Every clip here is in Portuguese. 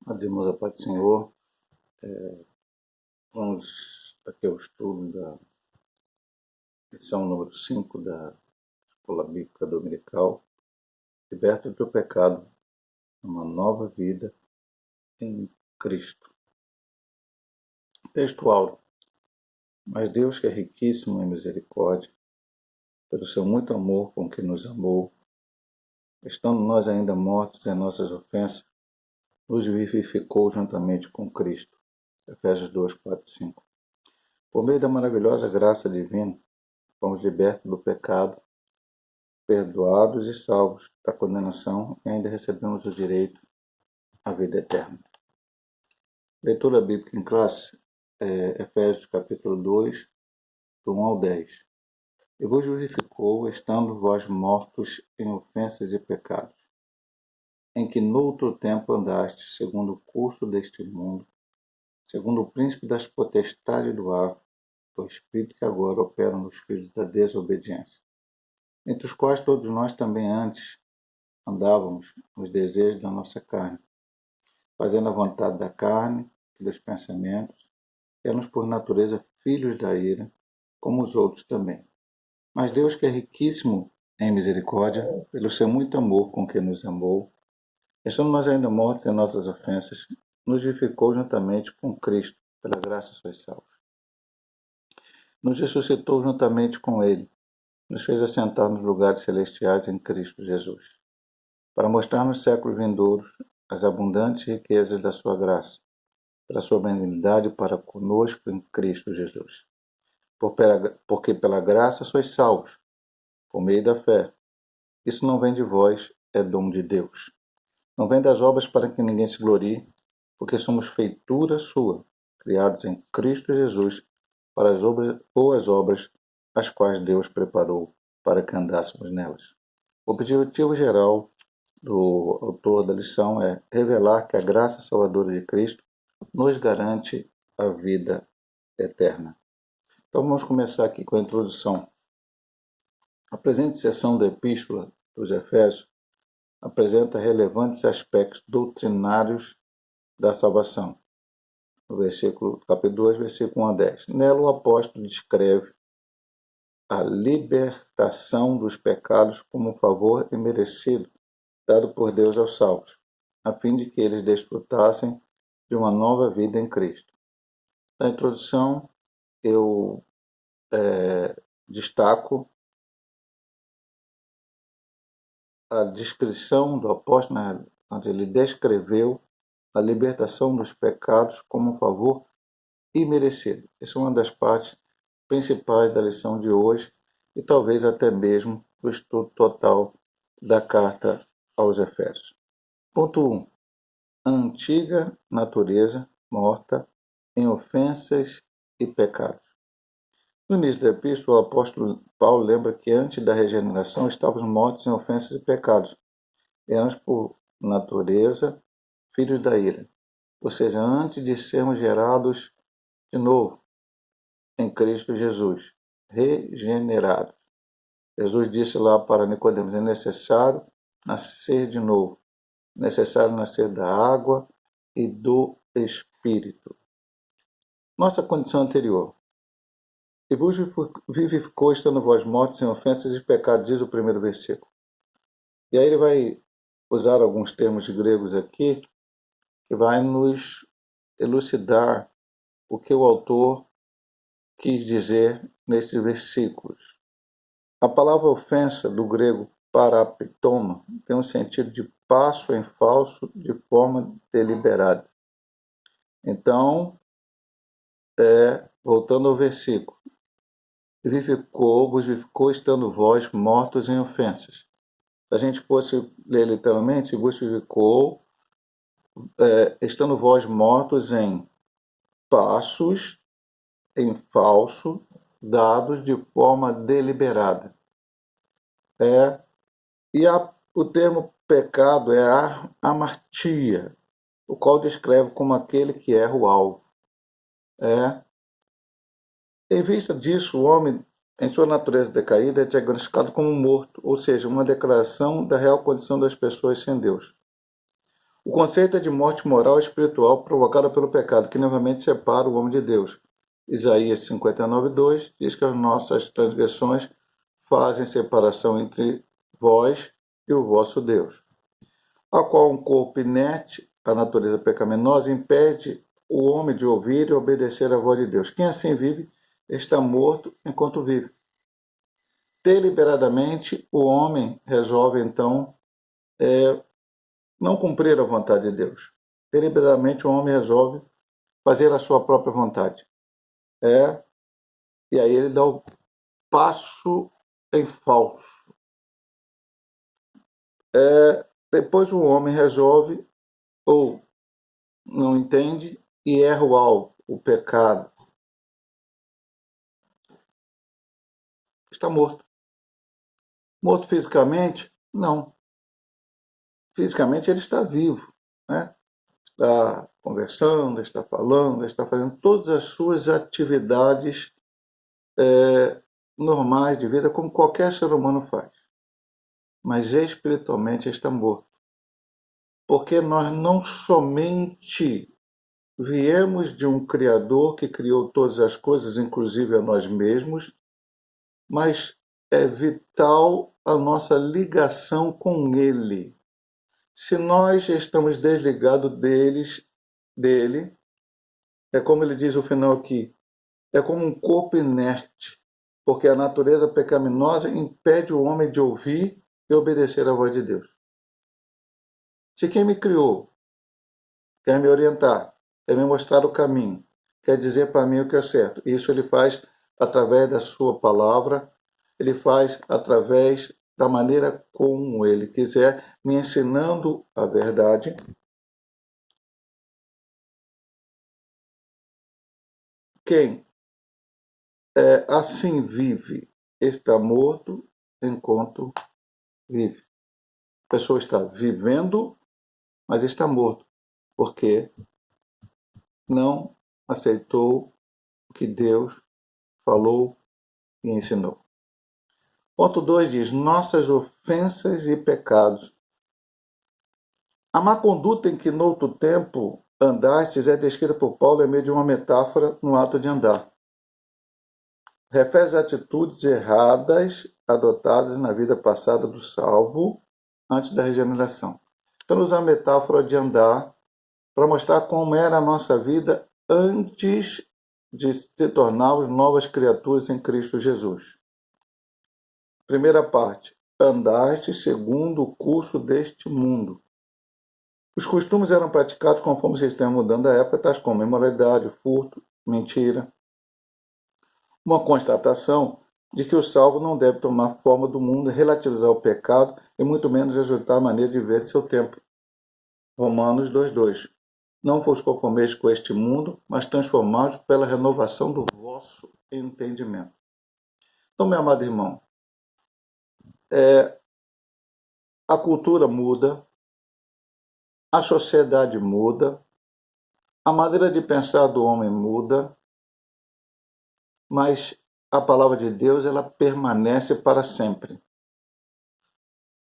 Adimos a paz do Senhor. Vamos aqui ao estudo da lição número 5 da Escola Bíblica Dominical. Liberto do pecado, uma nova vida em Cristo. Textual. Mas Deus, que é riquíssimo em misericórdia, pelo seu muito amor com que nos amou, estando nós ainda mortos em nossas ofensas, nos vivificou juntamente com Cristo. Efésios 2, 4 e 5. Por meio da maravilhosa graça divina, fomos libertos do pecado, perdoados e salvos da condenação e ainda recebemos o direito à vida eterna. Leitura bíblica em classe, Efésios capítulo 2, do 1 ao 10. E vos justificou, estando vós mortos em ofensas e pecados, em que noutro tempo andastes, segundo o curso deste mundo, segundo o príncipe das potestades do ar, do espírito que agora opera nos filhos da desobediência, entre os quais todos nós também antes andávamos nos desejos da nossa carne, fazendo a vontade da carne e dos pensamentos, éramos por natureza filhos da ira, como os outros também. Mas Deus, que é riquíssimo em misericórdia, pelo seu muito amor com que nos amou, estando nós ainda mortos em nossas ofensas, nos vivificou juntamente com Cristo, pela graça sois salvos. Nos ressuscitou juntamente com Ele, nos fez assentar nos lugares celestiais em Cristo Jesus, para mostrar nos séculos vindouros as abundantes riquezas da sua graça, pela sua benignidade para conosco em Cristo Jesus. Porque pela graça sois salvos, por meio da fé. Isso não vem de vós, é dom de Deus. Não vem das obras para que ninguém se glorie, porque somos feitura sua, criados em Cristo Jesus, para as boas obras, as quais Deus preparou para que andássemos nelas. O objetivo geral do autor da lição é revelar que a graça salvadora de Cristo nos garante a vida eterna. Então vamos começar aqui com a introdução. A presente seção da Epístola dos Efésios apresenta relevantes aspectos doutrinários da salvação. No capítulo 2, versículo 1 a 10. Nela o apóstolo descreve a libertação dos pecados como um favor imerecido dado por Deus aos salvos, a fim de que eles desfrutassem de uma nova vida em Cristo. Na introdução, eu destaco a descrição do apóstolo, onde ele descreveu a libertação dos pecados como um favor imerecido. Essa é uma das partes principais da lição de hoje e talvez até mesmo do estudo total da carta aos Efésios. Ponto 1. A antiga natureza morta em ofensas e pecados. No início da epístola, o apóstolo Paulo lembra que antes da regeneração estávamos mortos em ofensas e pecados. Éramos, por natureza, filhos da ira. Ou seja, antes de sermos gerados de novo em Cristo Jesus, regenerados. Jesus disse lá para Nicodemos: é necessário nascer de novo, é necessário nascer da água e do Espírito. Nossa condição anterior. E vos vivificou, estando vós mortos em ofensas e pecados, diz o primeiro versículo. E aí ele vai usar alguns termos gregos aqui, que vai nos elucidar o que o autor quis dizer nesses versículos. A palavra ofensa, do grego paraptoma, tem um sentido de passo em falso de forma deliberada. Então, voltando ao versículo, vos vivificou, estando vós mortos em ofensas. Se a gente fosse ler literalmente, vos vivificou, estando vós mortos em passos em falso, dados de forma deliberada. O termo pecado é amartia, o qual descreve como aquele que erra o alvo. Em vista disso, o homem, em sua natureza decaída, é diagnosticado como morto, ou seja, uma declaração da real condição das pessoas sem Deus. O conceito é de morte moral e espiritual provocada pelo pecado, que novamente separa o homem de Deus. Isaías 59:2 diz que as nossas transgressões fazem separação entre vós e o vosso Deus. A qual um corpo inerte, a natureza pecaminosa, impede o homem de ouvir e obedecer à voz de Deus. Quem assim vive está morto enquanto vive. Deliberadamente, o homem resolve, então, não cumprir a vontade de Deus. Deliberadamente, o homem resolve fazer a sua própria vontade. E aí ele dá o passo em falso. Depois o homem resolve, ou não entende, e erra o alvo, o pecado. Está morto. Morto fisicamente? Não. Fisicamente ele está vivo, né? Está conversando, está falando, está fazendo todas as suas atividades normais de vida, como qualquer ser humano faz. Mas espiritualmente está morto. Porque nós não somente viemos de um Criador que criou todas as coisas, inclusive a nós mesmos, mas é vital a nossa ligação com Ele. Se nós estamos desligados dele, é como ele diz no final aqui, é como um corpo inerte, porque a natureza pecaminosa impede o homem de ouvir e obedecer à voz de Deus. Se quem me criou quer me orientar, quer me mostrar o caminho, quer dizer para mim o que é certo, isso ele faz através da sua palavra, ele faz através da maneira como ele quiser, me ensinando a verdade. Quem assim vive está morto enquanto vive. A pessoa está vivendo, mas está morto, porque não aceitou o que Deus falou e ensinou. Ponto 2 diz, nossas ofensas e pecados. A má conduta em que noutro tempo andastes é descrita por Paulo em meio de uma metáfora no ato de andar. Refere às atitudes erradas adotadas na vida passada do salvo antes da regeneração. Então, usa a metáfora de andar para mostrar como era a nossa vida antes de se tornarmos novas criaturas em Cristo Jesus. Primeira parte, andaste segundo o curso deste mundo. Os costumes eram praticados conforme o sistema mudando da época, tais como imoralidade, furto, mentira. Uma constatação de que o salvo não deve tomar forma do mundo, relativizar o pecado e muito menos ajustar a maneira de ver seu tempo. Romanos 2:2. Não vos conformeis com este mundo, mas transformados pela renovação do vosso entendimento. Então, meu amado irmão, a cultura muda, a sociedade muda, a maneira de pensar do homem muda, mas a palavra de Deus ela permanece para sempre.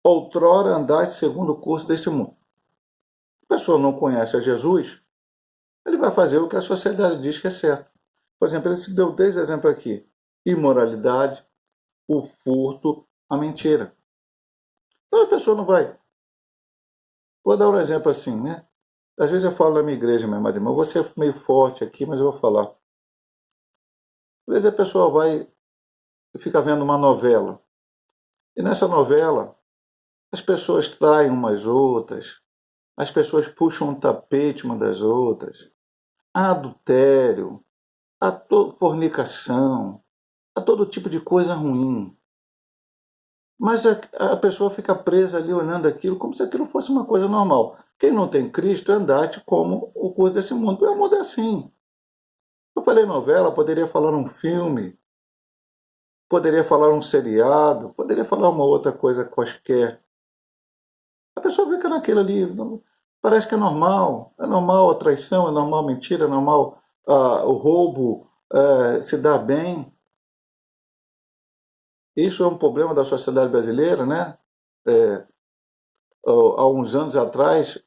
Outrora andaste segundo o curso deste mundo. A pessoa não conhece a Jesus, ele vai fazer o que a sociedade diz que é certo. Por exemplo, ele se deu 10 exemplos aqui. Imoralidade, o furto, a mentira. Então a pessoa não vai. Vou dar um exemplo assim, né? Às vezes eu falo na minha igreja, minha irmã, eu vou ser meio forte aqui, mas eu vou falar. Às vezes a pessoa vai e fica vendo uma novela. E nessa novela, as pessoas traem umas outras, as pessoas puxam um tapete umas das outras. Há adultério, há fornicação, há todo tipo de coisa ruim. Mas a pessoa fica presa ali olhando aquilo como se aquilo fosse uma coisa normal. Quem não tem Cristo andaste como o curso desse mundo. O mundo é assim. Eu falei novela, poderia falar um filme, poderia falar um seriado, poderia falar uma outra coisa quaisquer. A pessoa fica naquilo ali, parece que é normal a traição, é normal a mentira, é normal o roubo, se dar bem. Isso é um problema da sociedade brasileira, né? Há uns anos atrás,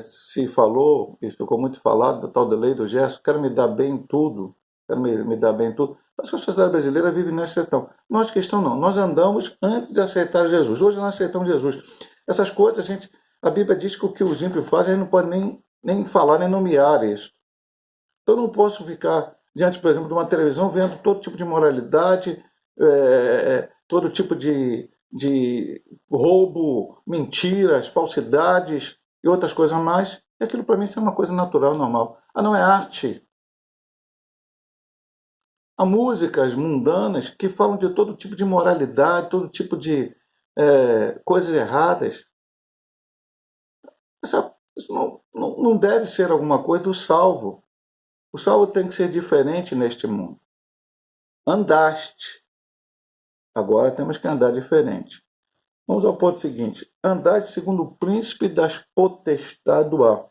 se falou, e ficou muito falado, da tal da lei do gesto, quero me dar bem em tudo, quero me dar bem em tudo. Mas a sociedade brasileira vive nessa questão. Nós questão não, nós andamos antes de aceitar Jesus. Hoje nós aceitamos Jesus. Essas coisas, a Bíblia diz que o que os ímpios fazem, a gente não pode nem falar, nem nomear isso. Então eu não posso ficar diante, por exemplo, de uma televisão vendo todo tipo de moralidade, todo tipo de roubo, mentiras, falsidades e outras coisas mais. E aquilo para mim isso é uma coisa natural, normal. Ah, não é arte. Há músicas mundanas que falam de todo tipo de moralidade, todo tipo de coisas erradas. Isso não deve ser alguma coisa do salvo. O salvo tem que ser diferente neste mundo. Andaste. Agora temos que andar diferente. Vamos ao ponto seguinte. Andaste segundo o príncipe das potestades do ar.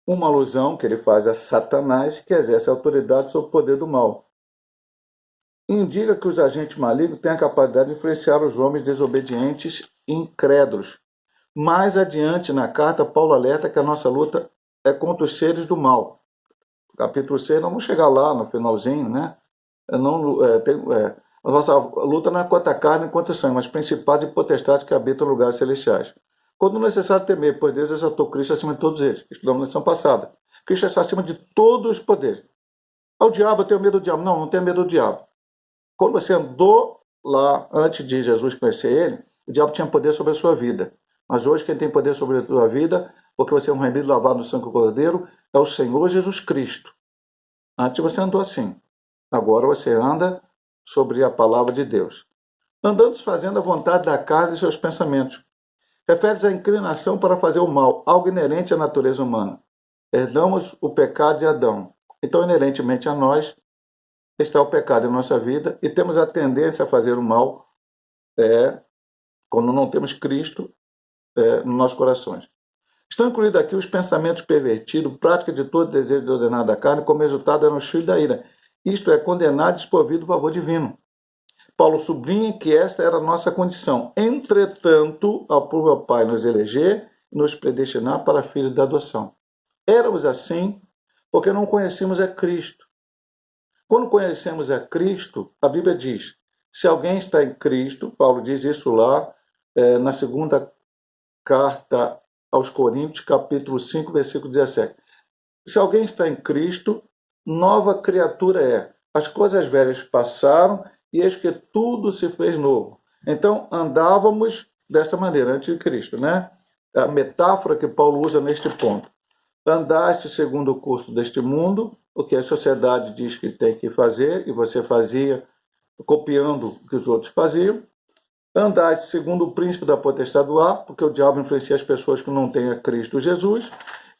Uma alusão que ele faz a Satanás, que exerce autoridade sobre o poder do mal. Indica que os agentes malignos têm a capacidade de influenciar os homens desobedientes e incrédulos. Mais adiante na carta, Paulo alerta que a nossa luta é contra os seres do mal. Capítulo 6, nós vamos chegar lá no finalzinho, né? A nossa luta não é contra a carne e contra o sangue, mas principados e potestades que habitam em lugares celestiais. Quando necessário temer, pois Deus exaltou Cristo acima de todos eles. Estudamos na lição passada. Cristo está acima de todos os poderes. Ao diabo, eu tenho medo do diabo. Não tenho medo do diabo. Quando você andou lá, antes de Jesus conhecer ele, o diabo tinha poder sobre a sua vida. Mas hoje quem tem poder sobre a sua vida, porque você é um remido lavado no sangue do Cordeiro, é o Senhor Jesus Cristo. Antes você andou assim. Agora você anda sobre a palavra de Deus. Andando fazendo a vontade da carne e seus pensamentos. Refere-se à inclinação para fazer o mal, algo inerente à natureza humana. Herdamos o pecado de Adão. Então, inerentemente a nós, está o pecado em nossa vida e temos a tendência a fazer o mal quando não temos Cristo nos nossos corações. Estão incluídos aqui os pensamentos pervertidos, prática de todo desejo desordenado da carne, como resultado eram os filhos da ira. Isto é, condenado e desprovido do favor divino. Paulo sublinha que esta era a nossa condição. Entretanto, aprova o Pai nos eleger e nos predestinar para filhos da adoção. Éramos assim porque não conhecíamos a Cristo. Quando conhecemos a Cristo, a Bíblia diz, se alguém está em Cristo, Paulo diz isso lá na segunda carta aos Coríntios, capítulo 5, versículo 17. Se alguém está em Cristo, nova criatura é. As coisas velhas passaram e eis que tudo se fez novo. Então, andávamos dessa maneira, antes de Cristo, né? A metáfora que Paulo usa neste ponto. Andaste segundo o curso deste mundo, o que a sociedade diz que tem que fazer, e você fazia copiando o que os outros faziam. Andaste segundo o príncipe da potestade do ar, porque o diabo influencia as pessoas que não têm a Cristo Jesus.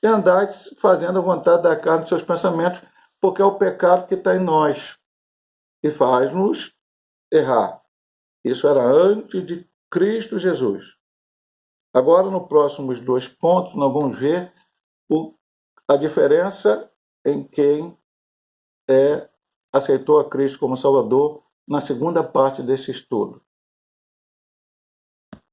E andaste fazendo a vontade da carne dos seus pensamentos, porque é o pecado que está em nós e faz-nos errar. Isso era antes de Cristo Jesus. Agora, nos próximos 2 pontos, nós vamos ver a diferença em quem aceitou a Cristo como Salvador na segunda parte desse estudo.